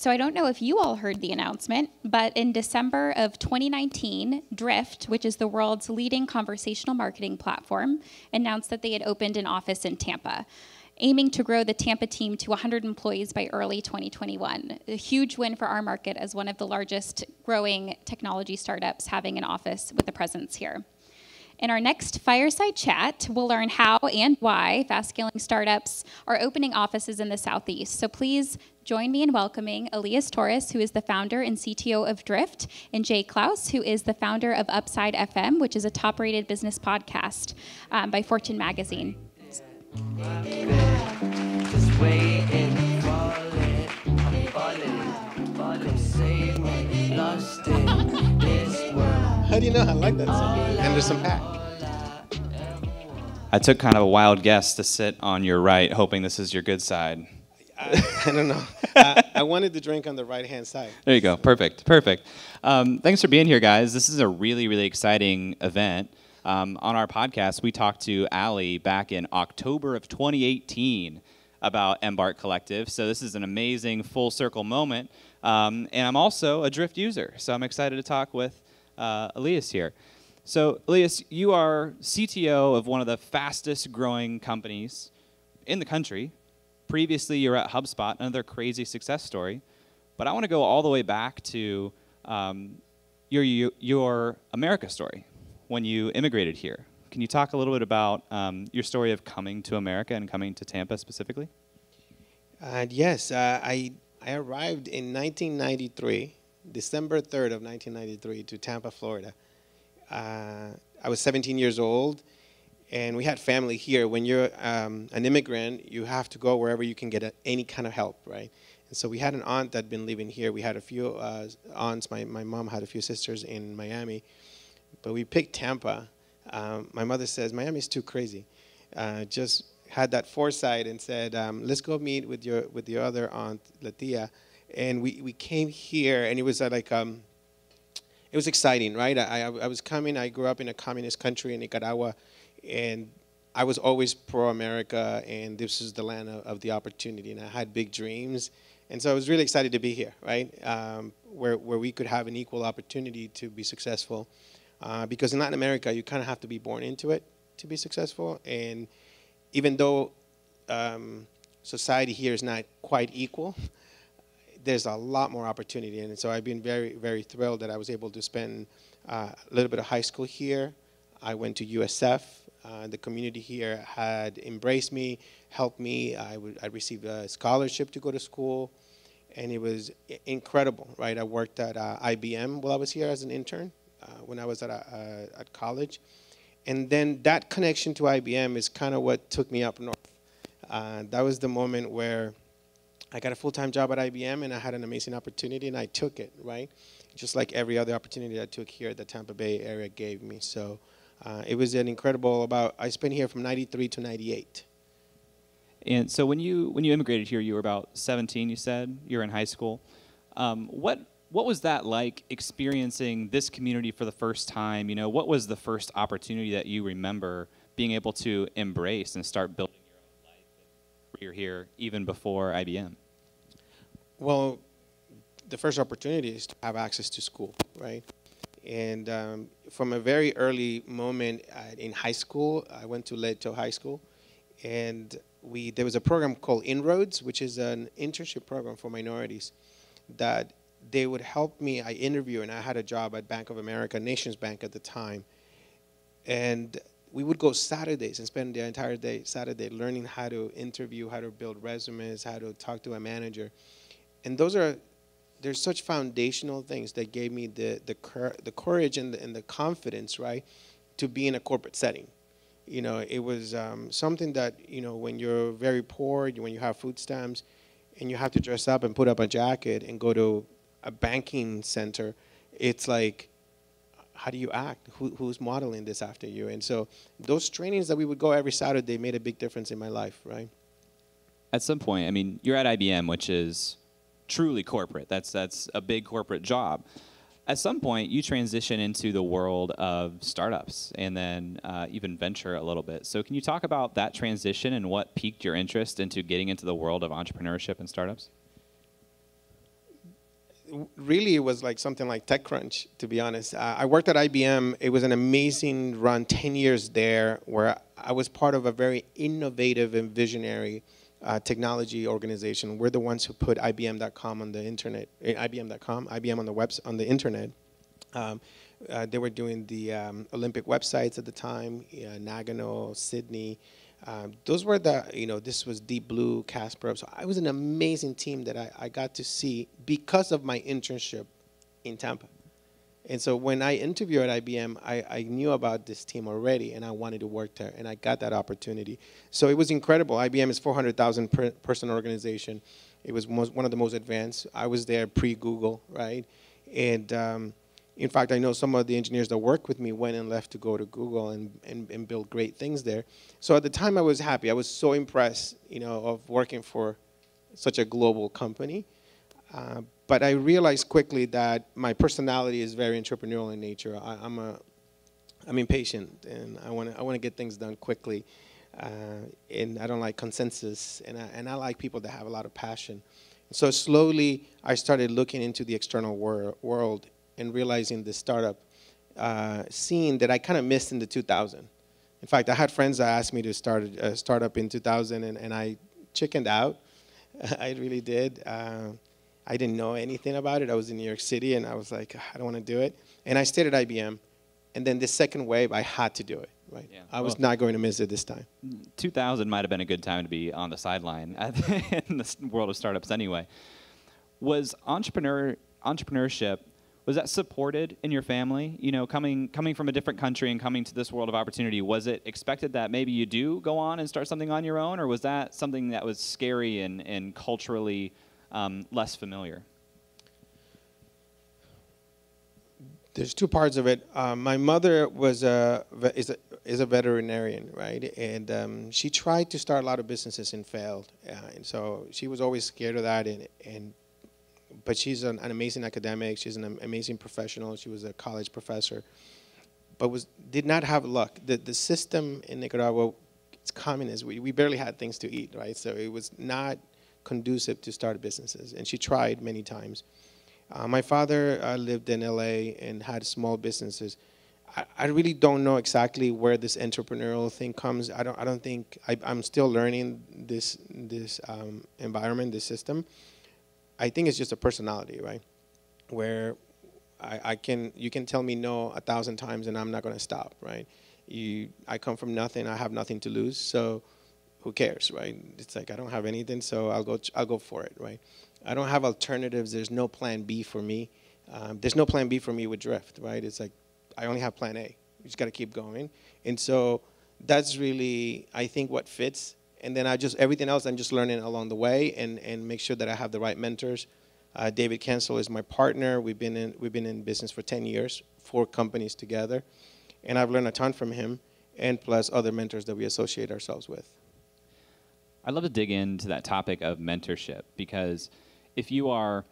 So I don't know if you all heard the announcement, but in December of 2019, Drift, which is the world's leading conversational marketing platform, announced that they had opened an office in Tampa, aiming to grow the Tampa team to 100 employees by early 2021. A huge win for our market as one of the largest growing technology startups having an office with a presence here. In our next Fireside Chat, we'll learn how and why fast-scaling startups are opening offices in the Southeast. So please join me in welcoming Elias Torres, who is the founder and CTO of Drift, and Jay Clouse, who is the founder of Upside FM, which is a top-rated business podcast by Fortune magazine. How do you know I like that song? Anderson .Paak. I took kind of a wild guess to sit on your right, hoping this is your good side. I don't know. I wanted to drink on the right-hand side. There you go. Perfect. Perfect. Thanks for being here, guys. This is a really, really exciting event. On our podcast, we talked to Ali back in October of 2018 about Embarc Collective. So this is an amazing full circle moment. And I'm also a Drift user, so I'm excited to talk with Elias here. So, Elias, you are CTO of one of the fastest growing companies in the country. Previously, you were at HubSpot, another crazy success story. But I want to go all the way back to your America story, when you immigrated here. Can you talk a little bit about your story of coming to America and coming to Tampa specifically? Yes, I arrived in 1993, December 3rd of 1993, to Tampa, Florida. I was 17 years old, and we had family here. When you're an immigrant, you have to go wherever you can get any kind of help, right? And so we had an aunt that had been living here. We had a few aunts. My mom had a few sisters in Miami, but we picked Tampa. My mother says, Miami's too crazy. Just had that foresight and said, let's go meet with your other aunt, Latia. And we came here, and it was like, it was exciting, right? I was coming, I grew up in a communist country in Nicaragua, and I was always pro-America, and this is the land of the opportunity, and I had big dreams. And so I was really excited to be here, right? Where we could have an equal opportunity to be successful. Because in Latin America, you kind of have to be born into it to be successful. And even though society here is not quite equal, there's a lot more opportunity. And so I've been very, very thrilled that I was able to spend a little bit of high school here. I went to USF. The community here had embraced me, helped me. I received a scholarship to go to school. And it was incredible, right? I worked at IBM while I was here as an intern. When I was at college. And then that connection to IBM is kind of what took me up north. That was the moment where I got a full-time job at IBM, and I had an amazing opportunity, and I took it, right? Just like every other opportunity I took here at the Tampa Bay area gave me. So it was an incredible I spent here from 93 to 98. And so when you immigrated here, you were about 17, you said? You were in high school. What was that like, experiencing this community for the first time? You know, what was the first opportunity that you remember being able to embrace and start building your own life and career here, even before IBM? Well, the first opportunity is to have access to school, right? And from a very early moment in high school, I went to Leto High School, and there was a program called Inroads, which is an internship program for minorities that they would help me. I interviewed, and I had a job at Bank of America, Nations Bank at the time. And we would go Saturdays and spend the entire day, Saturday, learning how to interview, how to build resumes, how to talk to a manager. And there's such foundational things that gave me the courage and the confidence, right, to be in a corporate setting. You know, it was something that, you know, when you're very poor, when you have food stamps, and you have to dress up and put up a jacket and go to a banking center, it's like, how do you act? Who's modeling this after you? And so those trainings that we would go every Saturday made a big difference in my life, right? At some point, I mean, you're at IBM, which is truly corporate. That's a big corporate job. At some point, you transition into the world of startups and then even venture a little bit. So can you talk about that transition and what piqued your interest into getting into the world of entrepreneurship and startups? really, it was like something like TechCrunch, to be honest. I worked at IBM. It was an amazing run, 10 years there, where I was part of a very innovative and visionary technology organization. We're the ones who put IBM.com on the internet, IBM.com, IBM on the on the internet. They were doing the Olympic websites at the time, Nagano, Sydney. Those were this was Deep Blue, Kasparov. So I was an amazing team that I got to see because of my internship in Tampa. And so when I interviewed at IBM, I knew about this team already, and I wanted to work there, and I got that opportunity. So it was incredible. IBM is 400,000 person organization. It was one of the most advanced. I was there pre-Google, right? And in fact, I know some of the engineers that work with me went and left to go to Google and build great things there. So at the time, I was happy. I was so impressed, of working for such a global company. But I realized quickly that my personality is very entrepreneurial in nature. I'm impatient, and I want to get things done quickly. And I don't like consensus, and I like people that have a lot of passion. So slowly, I started looking into the external world and realizing the startup scene that I kind of missed in the 2000. In fact, I had friends that asked me to start a startup in 2000, and I chickened out. I really did. I didn't know anything about it. I was in New York City, and I was like, I don't want to do it. And I stayed at IBM. And then this second wave, I had to do it. Right? Yeah. I was not going to miss it this time. 2000 might have been a good time to be on the sideline in the world of startups anyway. Was entrepreneurship, was that supported in your family? Coming from a different country and coming to this world of opportunity, was it expected that maybe you do go on and start something on your own, or was that something that was scary and culturally less familiar? There's two parts of it. My mother is a veterinarian, right? And she tried to start a lot of businesses and failed. And so she was always scared of that. But she's an amazing academic. She's an amazing professional. She was a college professor, but did not have luck. The system in Nicaragua, it's communist. We barely had things to eat, right? So it was not conducive to start businesses. And she tried many times. My father lived in LA and had small businesses. I really don't know exactly where this entrepreneurial thing comes. I don't think I'm still learning this environment, this system. I think it's just a personality, right? Where you can tell me no 1,000 times and I'm not going to stop, right? I come from nothing. I have nothing to lose, so who cares, right? It's like I don't have anything, so I'll go for it, right? I don't have alternatives. There's no plan B for me. There's no plan B for me with Drift, right? It's like I only have plan A. You just got to keep going. And so that's really, I think, what fits. And then everything else I'm just learning along the way and make sure that I have the right mentors. David Kensel is my partner. We've been in business for 10 years, 4 companies together. And I've learned a ton from him, and plus other mentors that we associate ourselves with. I'd love to dig into that topic of mentorship, because if you're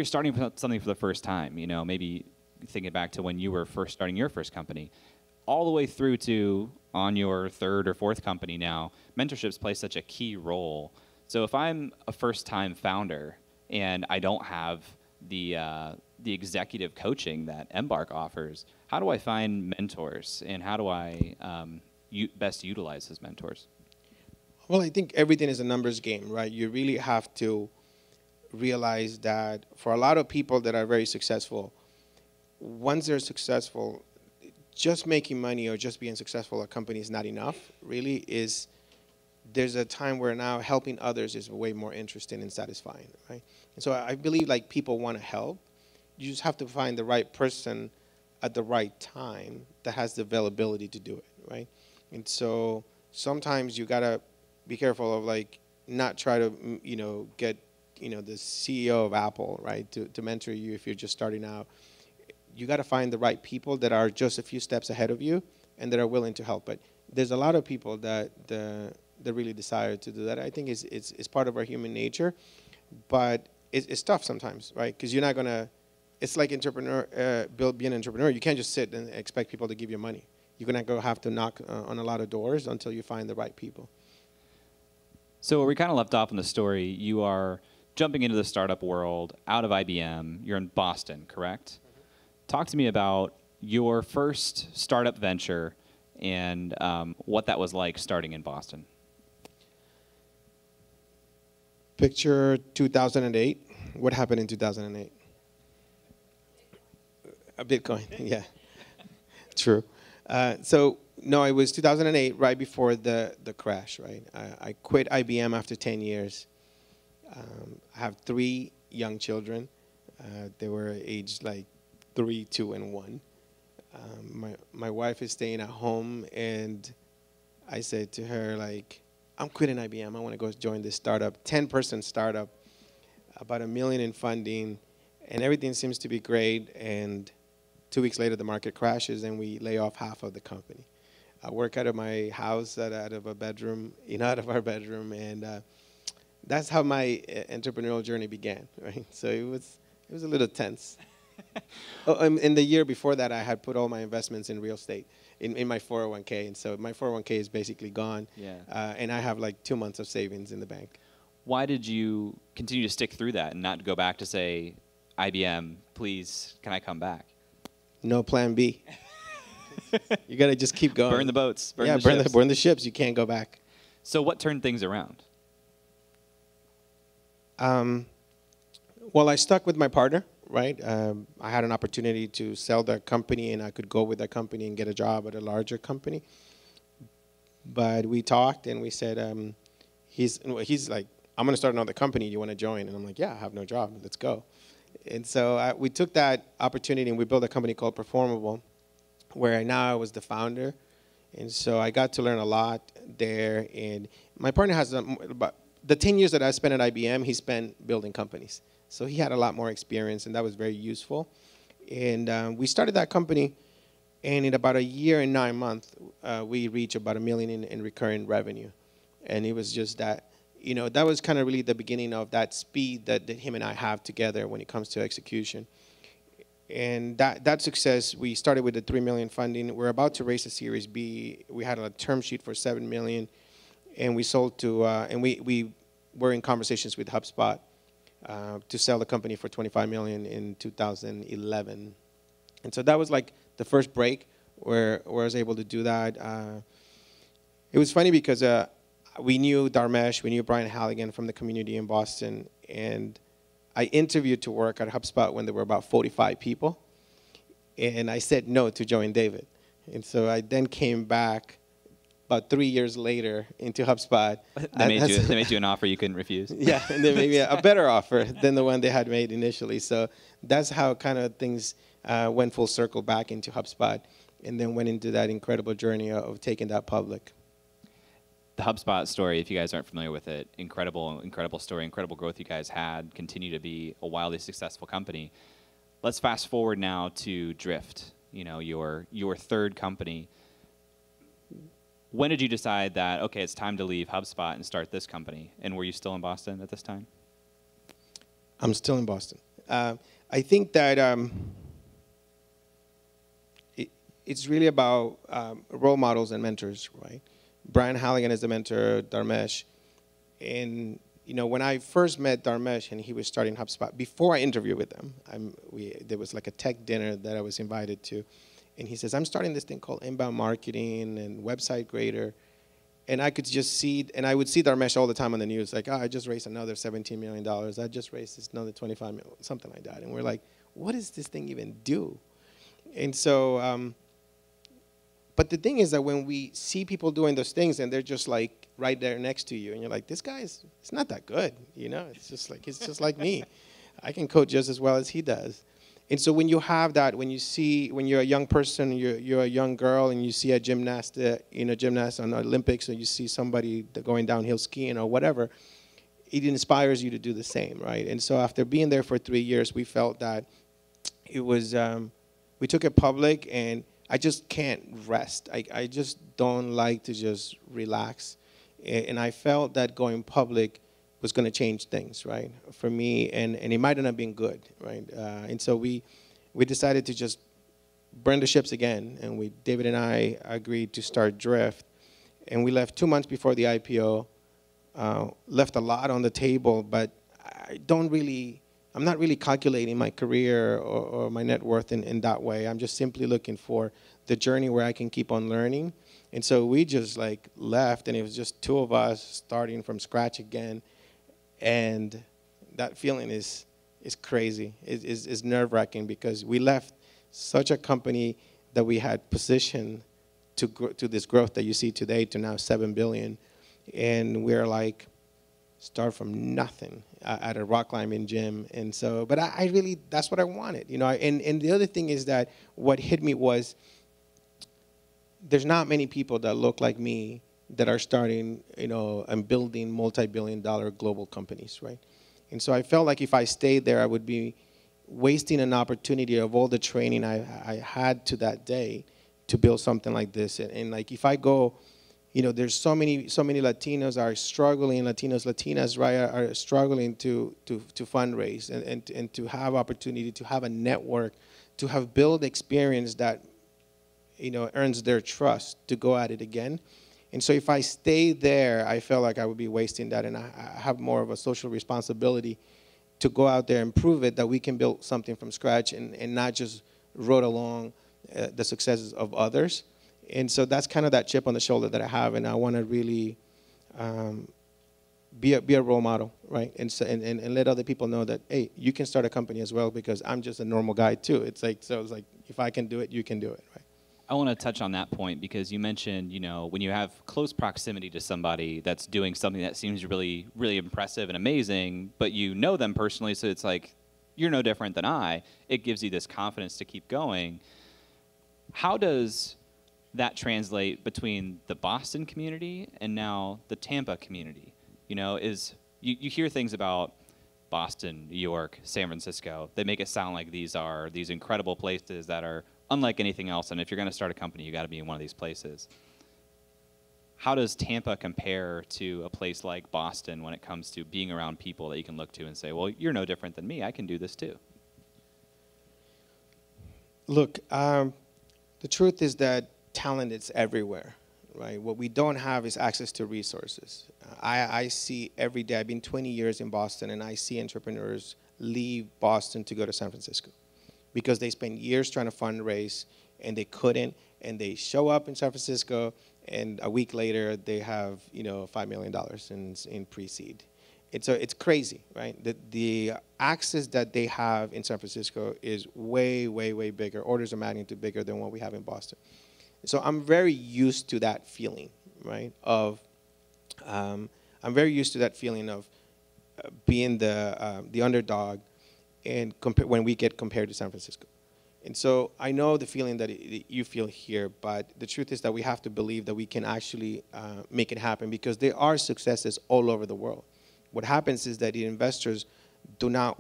starting something for the first time, maybe thinking back to when you were first starting your first company, all the way through to on your 3rd or 4th company now, mentorships play such a key role. So if I'm a first-time founder and I don't have the executive coaching that Embarc offers, how do I find mentors, and how do I best utilize those mentors? Well, I think everything is a numbers game, right? You really have to realize that for a lot of people that are very successful, once they're successful, just making money or just being successful at a company is not enough. Really, there's a time where now helping others is way more interesting and satisfying, right? And so I believe like people want to help. You just have to find the right person at the right time that has the availability to do it, right? And so sometimes you gotta be careful of like not try to get the CEO of Apple, right, to mentor you if you're just starting out. You got to find the right people that are just a few steps ahead of you and that are willing to help. But there's a lot of people that really desire to do that. I think it's part of our human nature, but it's tough sometimes, right? Because you're not gonna. It's like being an entrepreneur. You can't just sit and expect people to give you money. You're gonna have to knock on a lot of doors until you find the right people. So we kind of left off in the story. You are jumping into the startup world, out of IBM, you're in Boston, correct? Talk to me about your first startup venture and what that was like starting in Boston. Picture 2008. What happened in 2008? A Bitcoin, yeah. True. No, it was 2008, right before the crash, right? I quit IBM after 10 years. I have 3 young children. They were aged like 3, 2, and 1. My wife is staying at home, and I said to her, like, I'm quitting IBM. I want to go join this startup, 10-person startup, about $1 million in funding, and everything seems to be great. And 2 weeks later, the market crashes, and we lay off half of the company. I work out of my house, out of a bedroom, out of our bedroom, and that's how my entrepreneurial journey began, right? So it was a little tense. In the year before that, I had put all my investments in real estate, in my 401k, and so my 401k is basically gone, and I have like 2 months of savings in the bank. Why did you continue to stick through that and not go back to say, IBM, please, can I come back? No plan B. You got to just keep going. Burn the boats. Burn the ships. You can't go back. So what turned things around? Well, I stuck with my partner, right? I had an opportunity to sell the company, and I could go with that company and get a job at a larger company. But we talked, and we said, he's like, I'm going to start another company. Do you want to join? And I'm like, yeah, I have no job. Let's go. And so we took that opportunity, and we built a company called Performable, where now I was the founder. And so I got to learn a lot there. And my partner has about the 10 years that I spent at IBM, he spent building companies. So he had a lot more experience, and that was very useful. And we started that company, and in about a year and 9 months, we reached about $1 million in recurring revenue. And it was just that, that was kind of really the beginning of that speed that him and I have together when it comes to execution. And that success, we started with the $3 million funding. We're about to raise a Series B. We had a term sheet for $7 million, and we sold to, and we were in conversations with HubSpot to sell the company for $25 million in 2011. And so that was like the first break where I was able to do that. It was funny because we knew Dharmesh, we knew Brian Halligan from the community in Boston, and I interviewed to work at HubSpot when there were about 45 people, and I said no to join David. And so I then came back about 3 years later into HubSpot. They made you an offer you couldn't refuse. Yeah, and then maybe a better offer than the one they had made initially. So that's how kind of things went full circle back into HubSpot, and then went into that incredible journey of taking that public. The HubSpot story, if you guys aren't familiar with it, incredible story, incredible growth you guys had, continue to be a wildly successful company. Let's fast forward now to Drift, your third company. When did you decide that, okay, it's time to leave HubSpot and start this company? And were you still in Boston at this time? I'm still in Boston. I think that it's really about role models and mentors, right? Brian Halligan is the mentor, Dharmesh. And, when I first met Dharmesh and he was starting HubSpot, before I interviewed with him, there was like a tech dinner that I was invited to. And he says, I'm starting this thing called inbound marketing and website grader. And I could just see, and I would see Dharmesh all the time on the news, like, I just raised another $17 million. I just raised another $25 million, something like that. And we're like, what does this thing even do? And so, but the thing is that when we see people doing those things and they're just like right there next to you, and you're like, this guy it's not that good, it's just like me. I can code just as well as he does. And so when you have that, when you're a young person, you're a young girl, and you see a gymnast on the Olympics, or you see somebody going downhill skiing or whatever, it inspires you to do the same, right? And so after being there for 3 years, we felt that it was, we took it public, and I just can't rest. I just don't like to just relax. And I felt that going public was going to change things, right, for me, and it might not have been good, right? And so we decided to just burn the ships again, and David and I agreed to start Drift, and we left 2 months before the IPO, left a lot on the table, but I'm not really calculating my career or my net worth in that way. I'm just simply looking for the journey where I can keep on learning. And so we just like left, and it was just two of us starting from scratch again. And that feeling is crazy. It's nerve-wracking because we left such a company that we had positioned to this growth that you see today, to now 7 billion. And we're like, start from nothing at a rock climbing gym. And so, but I really, that's what I wanted, and the other thing is that what hit me was there's not many people that look like me that are starting, and building multi-billion-dollar global companies, right? And so I felt like if I stayed there, I would be wasting an opportunity of all the training I had to that day to build something like this. And like if I go, there's so many Latinos are struggling, Latinas, right, are struggling to fundraise and to have opportunity, to have a network, to have built experience that, earns their trust to go at it again. And so if I stay there, I felt like I would be wasting that, and I have more of a social responsibility to go out there and prove it that we can build something from scratch and not just rode along the successes of others. And so that's kind of that chip on the shoulder that I have, and I want to really be a role model, right? And let other people know that, hey, you can start a company as well, because I'm just a normal guy too. It's like if I can do it, you can do it, right? I want to touch on that point because you mentioned, when you have close proximity to somebody that's doing something that seems really, really impressive and amazing, but you know them personally, so it's like, you're no different than I. It gives you this confidence to keep going. How does that translate between the Boston community and now the Tampa community? You hear things about Boston, New York, San Francisco. They make it sound like these are these incredible places that are unlike anything else, and if you're going to start a company, you got to be in one of these places. How does Tampa compare to a place like Boston when it comes to being around people that you can look to and say, well, you're no different than me, I can do this too? Look, the truth is that talent is everywhere, right? What we don't have is access to resources. I see every day, I've been 20 years in Boston, and I see entrepreneurs leave Boston to go to San Francisco because they spent years trying to fundraise and they couldn't, and they show up in San Francisco, and a week later they have $5 million in pre-seed. It's crazy, right? The access that they have in San Francisco is way, way, way bigger, orders of magnitude bigger than what we have in Boston. So I'm very used to that feeling, right? I'm very used to that feeling of being the underdog, and when we get compared to San Francisco. And so I know the feeling that you feel here, but the truth is that we have to believe that we can actually make it happen, because there are successes all over the world. What happens is that the investors do not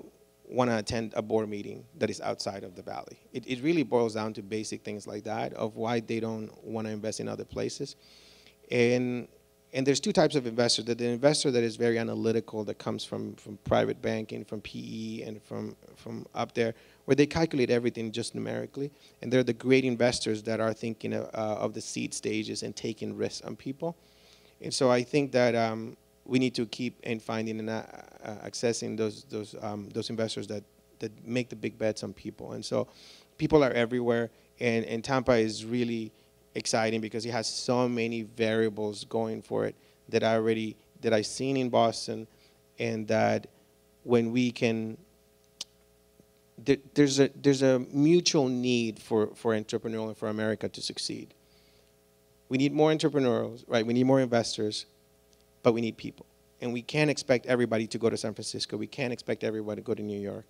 want to attend a board meeting that is outside of the valley. It really boils down to basic things like that, of why they don't want to invest in other places. And there's two types of investors. The investor that is very analytical, that comes from private banking, from PE, and from up there, where they calculate everything just numerically. And they're the great investors that are thinking of the seed stages and taking risks on people. And so I think that we need to keep finding and accessing those investors that make the big bets on people. And so people are everywhere, and Tampa is really exciting because it has so many variables going for it that I've seen in Boston, and that when we can, there's a mutual need for entrepreneurial and for America to succeed. We need more entrepreneurs, right? We need more investors, but we need people. And we can't expect everybody to go to San Francisco. We can't expect everybody to go to New York.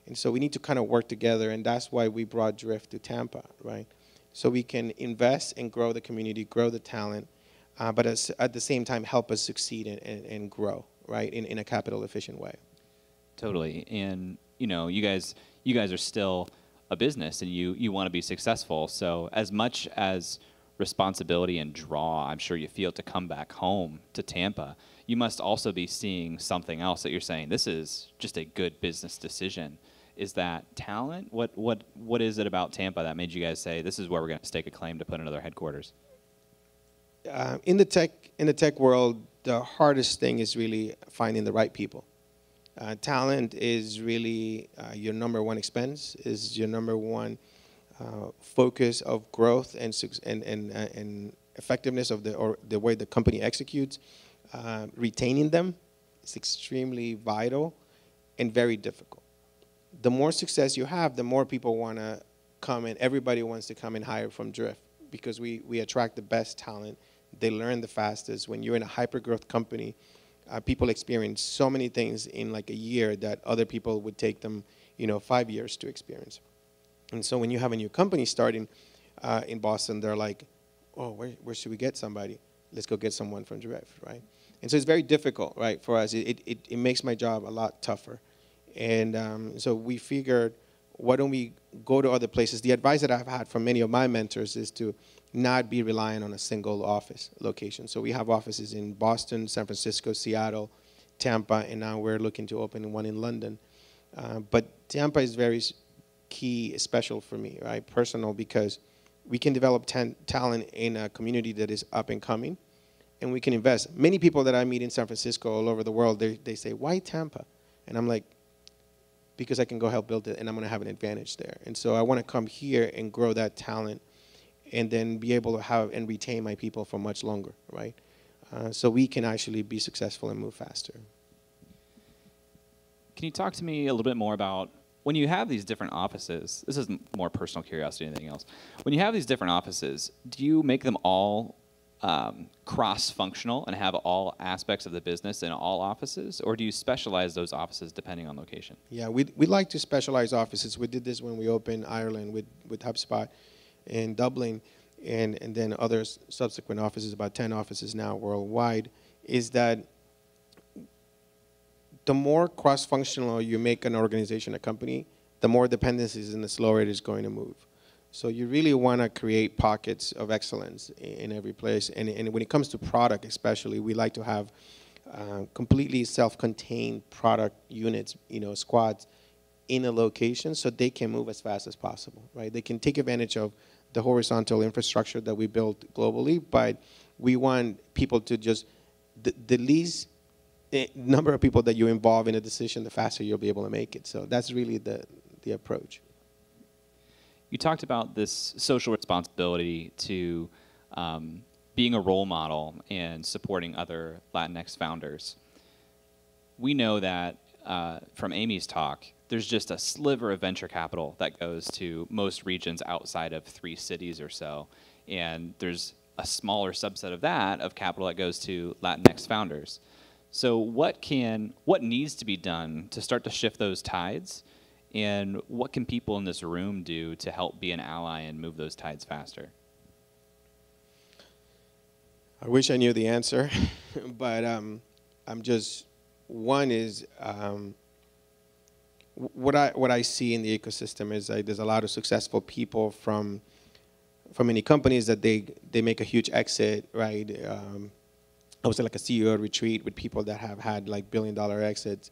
And so we need to kind of work together, and that's why we brought Drift to Tampa, right? So we can invest and grow the community, grow the talent, but at the same time help us succeed and grow, right, in a capital efficient way. Totally. And you guys are still a business, and you want to be successful. So as much as responsibility and draw I'm sure you feel to come back home to Tampa, you must also be seeing something else that you're saying, this is just a good business decision. Is that talent? What is it about Tampa that made you guys say, this is where we're going to stake a claim to put another headquarters? In the tech world, the hardest thing is really finding the right people. Talent is really your number one expense, is your number one focus of growth and effectiveness of the way the company executes. Retaining them is extremely vital and very difficult. The more success you have, the more people want to come, and everybody wants to come and hire from Drift, because we attract the best talent. They learn the fastest. When you're in a hyper-growth company, people experience so many things in like a year that other people would take them, 5 years to experience. And so when you have a new company starting in Boston, they're like, oh, where should we get somebody? Let's go get someone from Drift, right? And so it's very difficult, right, for us. It makes my job a lot tougher. And so we figured, why don't we go to other places? The advice that I've had from many of my mentors is to not be reliant on a single office location. So we have offices in Boston, San Francisco, Seattle, Tampa, and now we're looking to open one in London. But Tampa is very key, special for me, right, personal, because we can develop talent in a community that is up and coming, and we can invest. Many people that I meet in San Francisco, all over the world, they say, why Tampa? And I'm like, because I can go help build it, and I'm going to have an advantage there. And so I want to come here and grow that talent, and then be able to have and retain my people for much longer, right? So we can actually be successful and move faster. Can you talk to me a little bit more about when you have these different offices? This is more personal curiosity than anything else. When you have these different offices, do you make them all cross-functional and have all aspects of the business in all offices, or do you specialize those offices depending on location? Yeah, we like to specialize offices. We did this when we opened Ireland with HubSpot in Dublin, and then other subsequent offices, about 10 offices now worldwide, is that the more cross-functional you make an organization, a company, the more dependencies and the slower it is going to move. So you really want to create pockets of excellence in every place. And when it comes to product especially, we like to have completely self-contained product units, squads in a location so they can move as fast as possible, right? They can take advantage of the horizontal infrastructure that we built globally, but we want people to just, the least number of people that you involve in a decision, the faster you'll be able to make it. So that's really the approach. You talked about this social responsibility to being a role model and supporting other Latinx founders. We know that from Amy's talk, there's just a sliver of venture capital that goes to most regions outside of 3 cities or so. And there's a smaller subset of that, of capital, that goes to Latinx founders. So what needs to be done to start to shift those tides? And what can people in this room do to help be an ally and move those tides faster? I wish I knew the answer, but I'm just, one is, what I see in the ecosystem is there's a lot of successful people from many companies that they make a huge exit, right? I was at like a CEO retreat with people that have had like billion-dollar exits,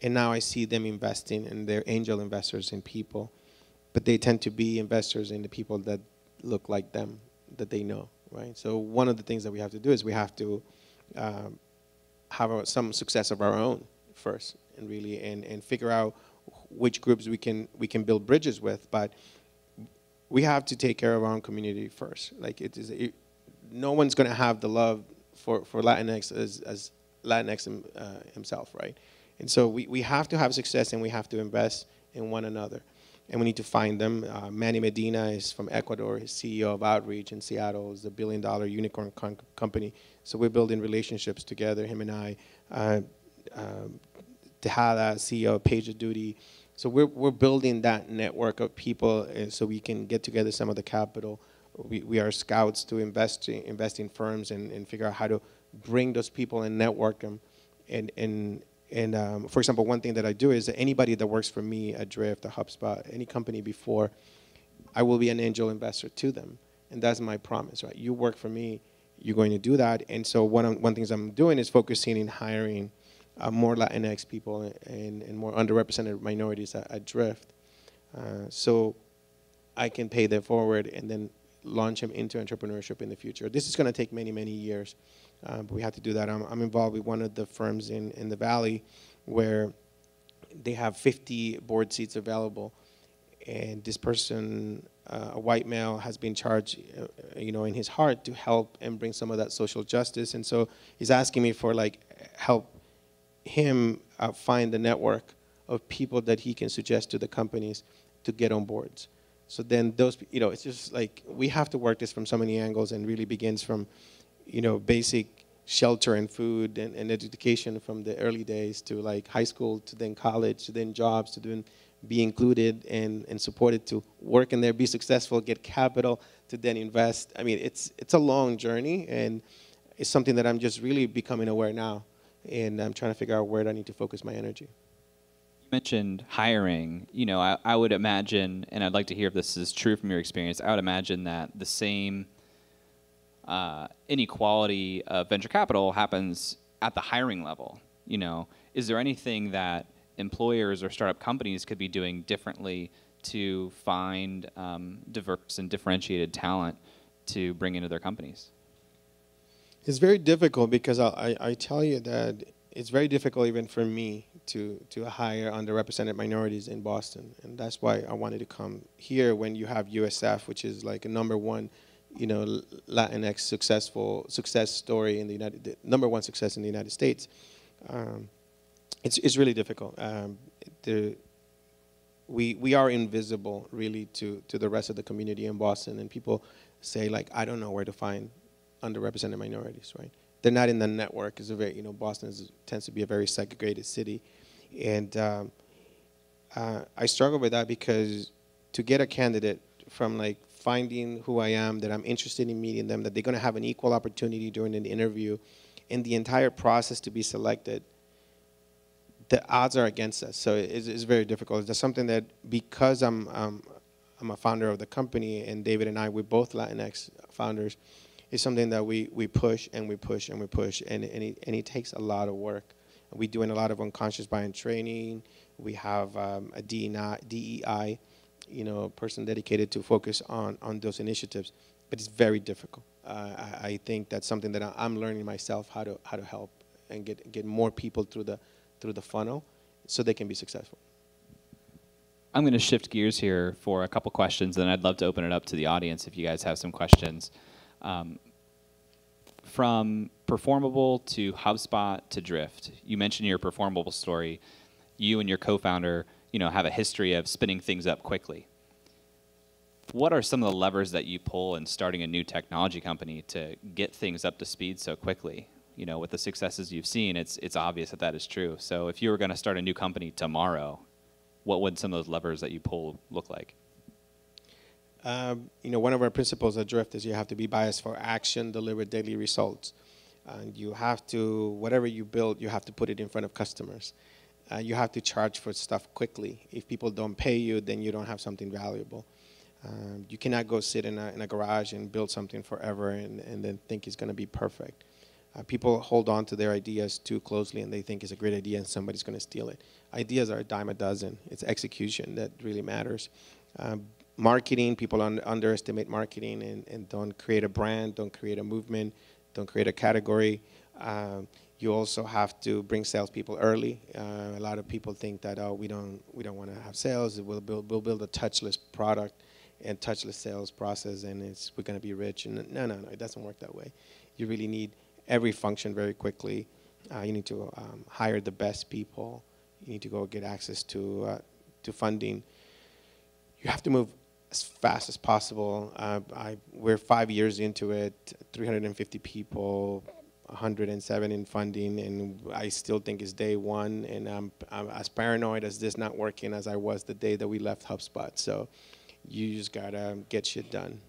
and now I see them investing, and they're angel investors in people, but they tend to be investors in the people that look like them, that they know, right? So one of the things that we have to do is we have to have some success of our own first, and really and figure out which groups we can build bridges with, but we have to take care of our own community first. Like no one's going to have the love for Latinx as Latinx himself, right? And so we have to have success, and we have to invest in one another, and we need to find them. Manny Medina is from Ecuador. He's CEO of Outreach in Seattle. It's a billion-dollar unicorn company. So we're building relationships together, him and I. Tejada, CEO of PagerDuty. So we're building that network of people so we can get together some of the capital. We are scouts to invest in firms and figure out how to bring those people and network them. And for example, one thing that I do is that anybody that works for me at Drift, at HubSpot, any company before, I will be an angel investor to them. And that's my promise, right? You work for me, you're going to do that. And so one thing I'm doing is focusing in hiring more Latinx people and more underrepresented minorities at Drift. So I can pay them forward and then launch them into entrepreneurship in the future. This is going to take many, many years, but we have to do that. I'm involved with one of the firms in the Valley where they have 50 board seats available, and this person, a white male, has been charged, in his heart to help and bring some of that social justice. And so he's asking me for like help him find the network of people that he can suggest to the companies to get on boards. So then those, it's just like we have to work this from so many angles, and really begins from, basic shelter and food and education from the early days to like high school, to then college, to then jobs, to then be included and supported to work in there, be successful, get capital, to then invest. I mean, it's a long journey, and it's something that I'm just really becoming aware now, and I'm trying to figure out where I need to focus my energy. You mentioned hiring. I would imagine, and I'd like to hear if this is true from your experience, I would imagine that the same inequality of venture capital happens at the hiring level. Is there anything that employers or startup companies could be doing differently to find diverse and differentiated talent to bring into their companies? It's very difficult, because I tell you that it's very difficult even for me to hire underrepresented minorities in Boston. And that's why I wanted to come here when you have USF, which is like a #1, Latinx success story in the number one success in the United States. It's really difficult. We are invisible really to the rest of the community in Boston, and people say like, I don't know where to find underrepresented minorities, right? They're not in the network. It's a very, Boston tends to be a very segregated city, and I struggle with that, because to get a candidate from like finding who I am, that I'm interested in meeting them, that they're going to have an equal opportunity during an interview, and the entire process to be selected, the odds are against us. So it's very difficult. It's something that, because I'm a founder of the company, and David and I, we're both Latinx founders, it's something that we push and we push and we push, and it takes a lot of work. We're doing a lot of unconscious bias training. We have a DEI, person dedicated to focus on those initiatives, but it's very difficult. I think that's something that I'm learning myself, how to help and get more people through the funnel so they can be successful. I'm going to shift gears here for a couple questions, and I'd love to open it up to the audience if you guys have some questions. From Performable to HubSpot to Drift, you mentioned your Performable story. You and your co-founder, have a history of spinning things up quickly. What are some of the levers that you pull in starting a new technology company to get things up to speed so quickly? With the successes you've seen, it's obvious that is true. So if you were going to start a new company tomorrow, what would some of those levers that you pull look like? One of our principles at Drift is you have to be biased for action, deliver daily results. And you have to, whatever you build, you have to put it in front of customers. You have to charge for stuff quickly. If people don't pay you, then you don't have something valuable. You cannot go sit in a garage and build something forever and then think it's going to be perfect. People hold on to their ideas too closely, and they think it's a great idea and somebody's going to steal it. Ideas are a dime a dozen. It's execution that really matters. Marketing, people underestimate marketing and don't create a brand, don't create a movement, don't create a category. You also have to bring salespeople early. A lot of people think that, we don't want to have sales. We'll build a touchless product and touchless sales process, and we're going to be rich. And no, it doesn't work that way. You really need every function very quickly. You need to hire the best people. You need to go get access to funding. You have to move as fast as possible. We're 5 years into it, 350 people, 107 in funding, and I still think it's day one, and I'm as paranoid as this not working as I was the day that we left HubSpot. So you just gotta get shit done.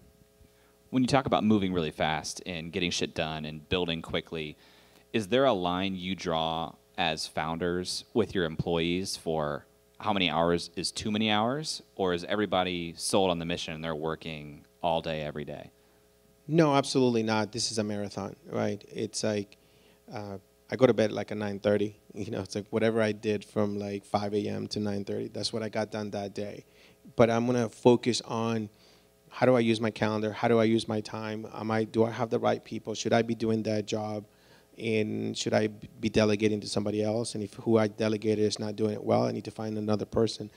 When you talk about moving really fast and getting shit done and building quickly, is there a line you draw as founders with your employees for how many hours is too many hours, or is everybody sold on the mission and they're working all day, every day? No, absolutely not. This is a marathon, right? It's like I go to bed like at 9:30. It's like whatever I did from like 5 a.m. to 9:30, that's what I got done that day. But I'm going to focus on how do I use my calendar? How do I use my time? Do I have the right people? Should I be doing that job? And should I be delegating to somebody else? And if who I delegated is not doing it well, I need to find another person.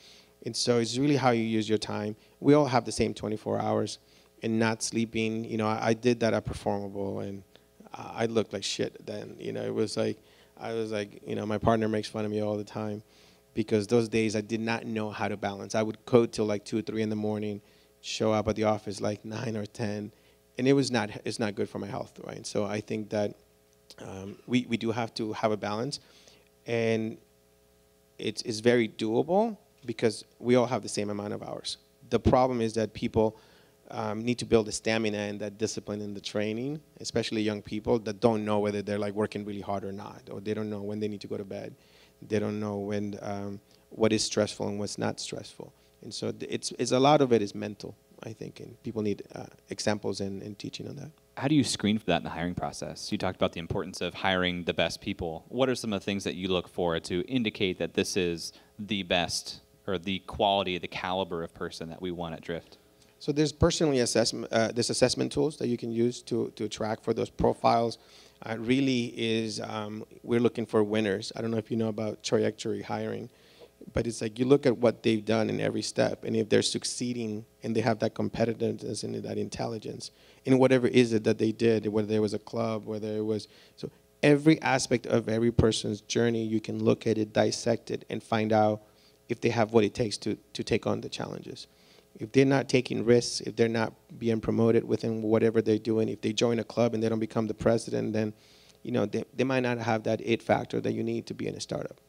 And so it's really how you use your time. We all have the same 24 hours, and not sleeping. You know, I did that at Performable, and I looked like shit then. You know, it was like, I was like, you know, my partner makes fun of me all the time because those days I did not know how to balance. I would code till like 2 or 3 in the morning, show up at the office like 9 or 10, and it's not good for my health, right? And so I think that we do have to have a balance, and it's very doable because we all have the same amount of hours. The problem is that people need to build the stamina and that discipline in the training, especially young people that don't know whether they're like working really hard or not, or they don't know when they need to go to bed. They don't know when what is stressful and what's not stressful. And so it's a lot of it is mental, I think, and people need examples and teaching on that. How do you screen for that in the hiring process? You talked about the importance of hiring the best people. What are some of the things that you look for to indicate that this is the best or the quality, the caliber of person that we want at Drift? So there's personally assessment, there's assessment tools that you can use to track for those profiles. Really is, we're looking for winners. I don't know if you know about trajectory hiring, but it's like you look at what they've done in every step, and if they're succeeding and they have that competitiveness and that intelligence in whatever is it that they did, whether there was a club, whether it was, so every aspect of every person's journey, you can look at it, dissect it, and find out if they have what it takes to take on the challenges. If they're not taking risks, if they're not being promoted within whatever they're doing, if they join a club and they don't become the president, then you know they might not have that it factor that you need to be in a startup.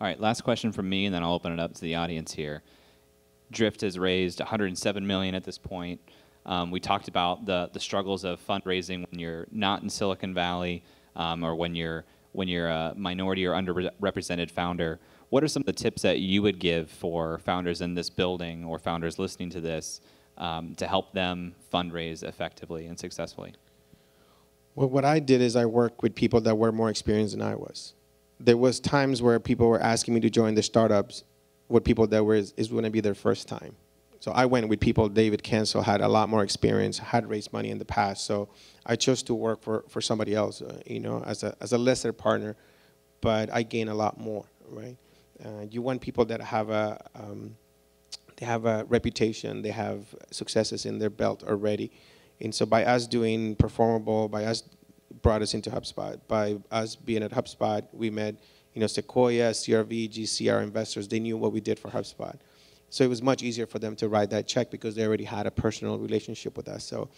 All right, last question from me, and then I'll open it up to the audience here. Drift has raised $107 million at this point. We talked about the struggles of fundraising when you're not in Silicon Valley, or when you're a minority or underrepresented founder. What are some of the tips that you would give for founders in this building or founders listening to this to help them fundraise effectively and successfully? Well, what I did is I worked with people that were more experienced than I was. There was times where people were asking me to join the startups with people that is going to be their first time. So I went with people. David Cancel had a lot more experience, had raised money in the past. So I chose to work for somebody else, you know, as a lesser partner, but I gain a lot more, right? You want people that have they have a reputation, they have successes in their belt already. And so by us doing Performable, by us brought us into HubSpot, by us being at HubSpot, we met, you know, Sequoia, CRV, GCR investors. They knew what we did for HubSpot. So it was much easier for them to write that check because they already had a personal relationship with us. So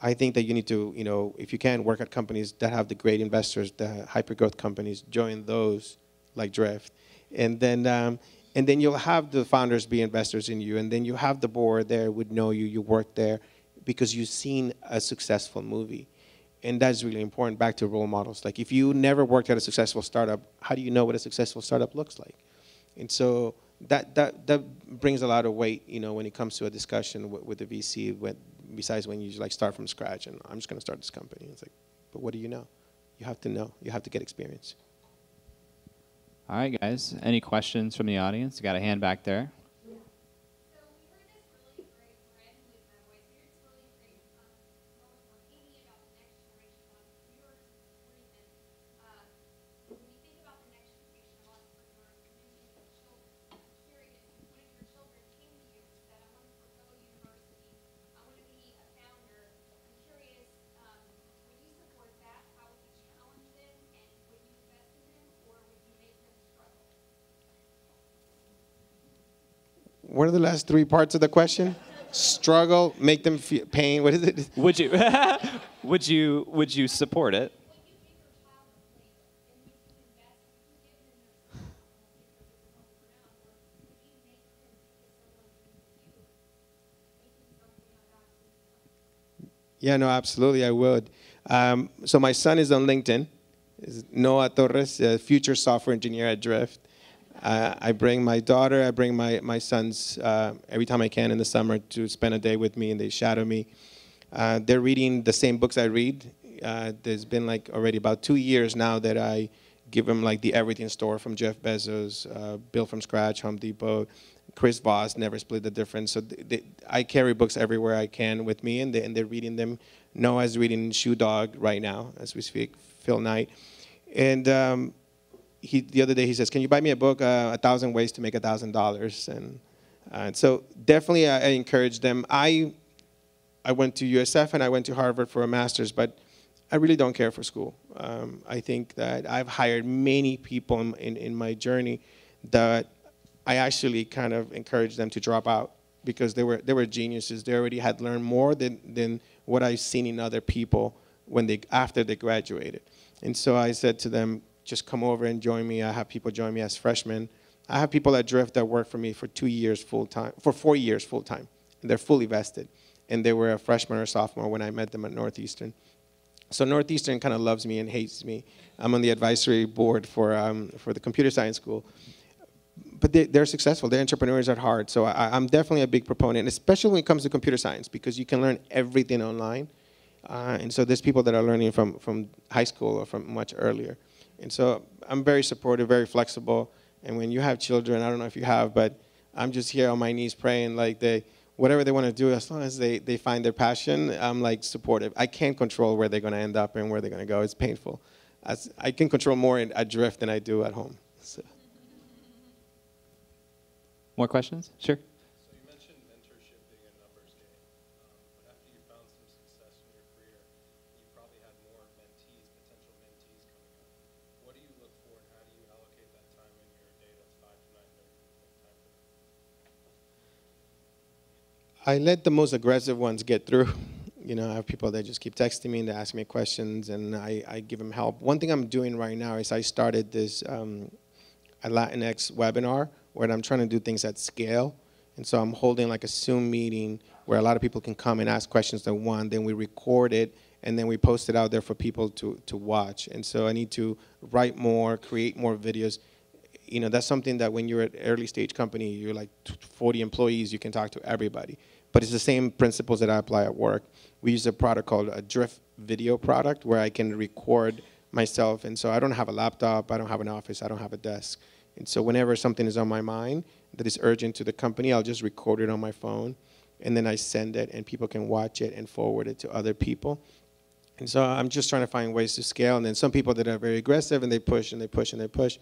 I think that you need to, you know, if you can, work at companies that have the great investors, the hyper-growth companies, join those like Drift. And then you'll have the founders be investors in you, and then you have the board there would know you, you work there because you've seen a successful movie. And that's really important, back to role models. Like if you never worked at a successful startup, how do you know what a successful startup looks like? And so that brings a lot of weight, you know, when it comes to a discussion with the VC, besides when you like start from scratch and I'm just going to start this company. It's like, but what do you know? You have to know. You have to get experience. All right, guys. Any questions from the audience? You got a hand back there. What are the last 3 parts of the question? Struggle, make them feel pain. What is it? Would you would you support it? Yeah, no, absolutely, I would. So my son is on LinkedIn. Is Noah Torres, a future software engineer at Drift. I bring my daughter, I bring my sons every time I can in the summer to spend a day with me, and they shadow me. They're reading the same books I read. There's been like already about 2 years now that I give them like the everything store from Jeff Bezos, Built from Scratch, Home Depot, Chris Voss, Never Split the Difference. So I carry books everywhere I can with me, and they're reading them. Noah's reading Shoe Dog right now as we speak. Phil Knight. And the other day he says, "Can you buy me a book, 1,000 Ways to Make $1,000?" And so definitely I encourage them. I went to USF and I went to Harvard for a master's, but I really don't care for school. I think that I've hired many people in my journey that I actually kind of encouraged them to drop out because they were geniuses. They already had learned more than what I've seen in other people after they graduated. And so I said to them, just come over and join me. I have people join me as freshmen. I have people at Drift that work for me for 4 years full-time, and they're fully vested. And they were a freshman or sophomore when I met them at Northeastern. So Northeastern kind of loves me and hates me. I'm on the advisory board for the computer science school. But they're successful. They're entrepreneurs at heart. So I'm definitely a big proponent, especially when it comes to computer science, because you can learn everything online. And so there's people that are learning from high school or from much earlier. And so I'm very supportive, very flexible. And when you have children, I don't know if you have, but I'm just here on my knees praying, like whatever they want to do, as long as they find their passion, I'm like supportive. I can't control where they're going to end up and where they're going to go. It's painful. I can control more at Drift than I do at home. So. More questions? Sure. So you mentioned mentorship being a numbers game, but after you found some success in your career, you probably had more potential mentees coming up. What do you look for, and how do you allocate that time in your day that's 5 to 9:30 to make time for them? I let the most aggressive ones get through. You know, I have people that just keep texting me and they ask me questions, and I give them help. One thing I'm doing right now is I started this a Latinx webinar where I'm trying to do things at scale. And so I'm holding like a Zoom meeting where a lot of people can come and ask questions they want, then we record it, and then we post it out there for people to watch. And so I need to write more, create more videos. You know, that's something that when you're at early stage company, you're like 40 employees, you can talk to everybody. But it's the same principles that I apply at work. We use a product called a Drift video product where I can record myself. And so I don't have a laptop, I don't have an office, I don't have a desk. And so whenever something is on my mind that is urgent to the company, I'll just record it on my phone, and then I send it, and people can watch it and forward it to other people. And so I'm just trying to find ways to scale. And then some people that are very aggressive, and they push, and they push, and they push,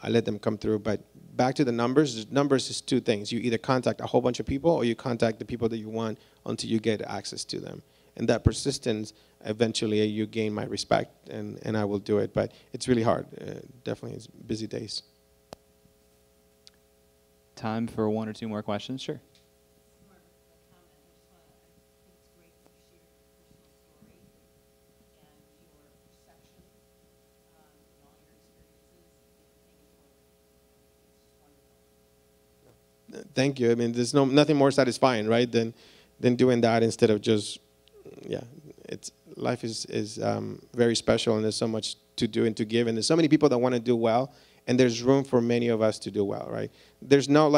I let them come through. But back to the numbers is two things. You either contact a whole bunch of people, or you contact the people that you want until you get access to them. And that persistence, eventually you gain my respect, and I will do it. But it's really hard. Definitely, it's busy days. Time for one or two more questions? Sure. Thank you. I mean, there's nothing more satisfying, right, than doing that instead of just, life is very special, and there's so much to do and to give, and there's so many people that want to do well, and there's room for many of us to do well, right? There's no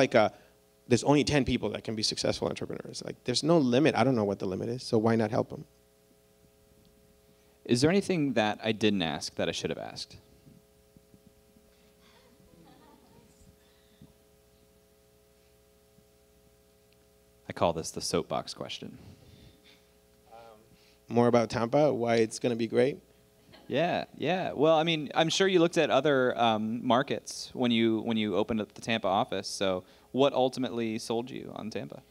there's only 10 people that can be successful entrepreneurs. Like, there's no limit. I don't know what the limit is, so why not help them? Is there anything that I didn't ask that I should have asked? I call this the soapbox question. More about Tampa, why it's going to be great? Yeah. Well, I mean, I'm sure you looked at other markets when you opened up the Tampa office. So what ultimately sold you on Tampa?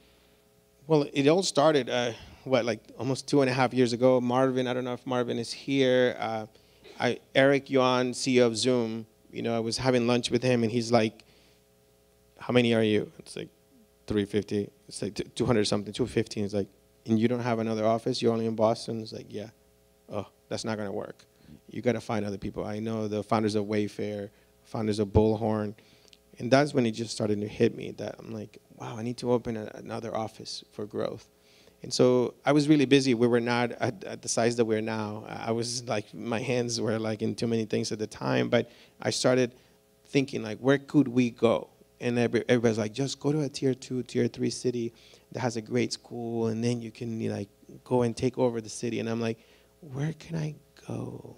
Well, it all started, almost 2.5 years ago. Marvin, I don't know if Marvin is here. Eric Yuan, CEO of Zoom, I was having lunch with him, and he's like, how many are you? It's like 350. It's like 200 something, 250. It's like, and you don't have another office? You're only in Boston? It's like, yeah. Oh, that's not going to work. You got to find other people. I know the founders of Wayfair, founders of Bullhorn. And that's when it just started to hit me that I'm like, wow, I need to open another office for growth. And so I was really busy. We were not at the size that we're now. I was like, my hands were like in too many things at the time. But I started thinking, like, where could we go? And everybody's like, just go to a tier 2, tier 3 city that has a great school, and then you can like go and take over the city. And I'm like, where can I go?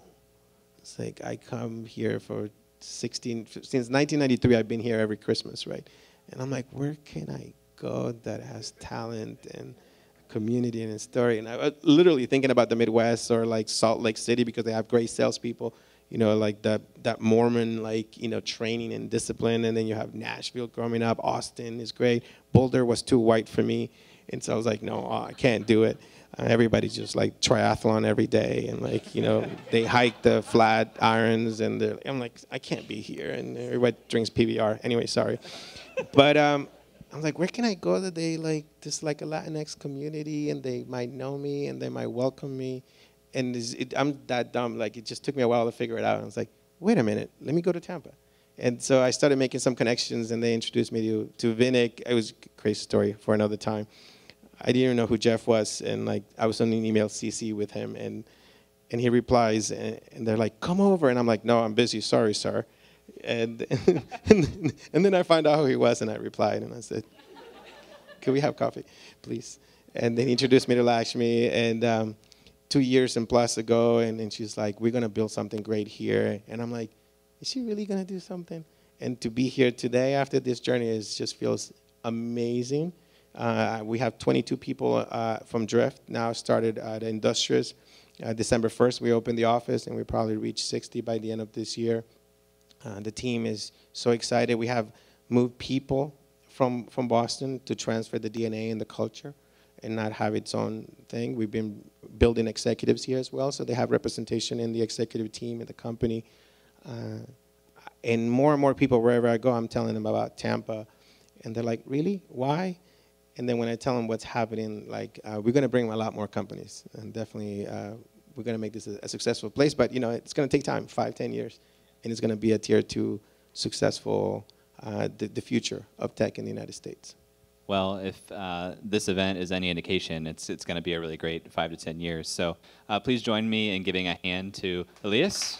It's like, I come here since 1993, I've been here every Christmas, right? And I'm like, where can I go that has talent and community and a story. And I was literally thinking about the Midwest or like Salt Lake City because they have great salespeople. You know, like that Mormon, like, you know, training and discipline. And then you have Nashville growing up. Austin is great. Boulder was too white for me. And so I was like, no, I can't do it. Everybody's just like triathlon every day. And like, you know, they hike the flat irons. And I'm like, I can't be here. And everybody drinks PBR. Anyway, sorry. But I'm like, where can I go that they like, just like a Latinx community and they might know me and they might welcome me. And I'm that dumb. Like, it just took me a while to figure it out. I was like, wait a minute, let me go to Tampa. And so I started making some connections, and they introduced me to Vinnick. It was a crazy story for another time. I didn't even know who Jeff was, and like I was on an email CC with him, and he replies, and they're like, come over. And I'm like, no, I'm busy, sorry, sir. And then I find out who he was, and I replied, and I said, can we have coffee, please? And then he introduced me to Lakshmi, and 2 years and plus ago, and she's like, we're going to build something great here. And I'm like, is she really going to do something? And to be here today after this journey just feels amazing. We have 22 people from Drift now started at Industrious. December 1st, we opened the office, and we probably reach 60 by the end of this year. The team is so excited. We have moved people from Boston to transfer the DNA and the culture and not have its own thing. We've been building executives here as well, so they have representation in the executive team in the company. And more people, wherever I go, I'm telling them about Tampa. And they're like, really? Why? And then when I tell them what's happening, like, we're going to bring a lot more companies. And definitely, we're going to make this a successful place. But, you know, it's going to take time, 5-10 years. And it's going to be a tier 2 successful, the future of tech in the United States. Well, if this event is any indication, it's going to be a really great 5 to 10 years. So please join me in giving a hand to Elias.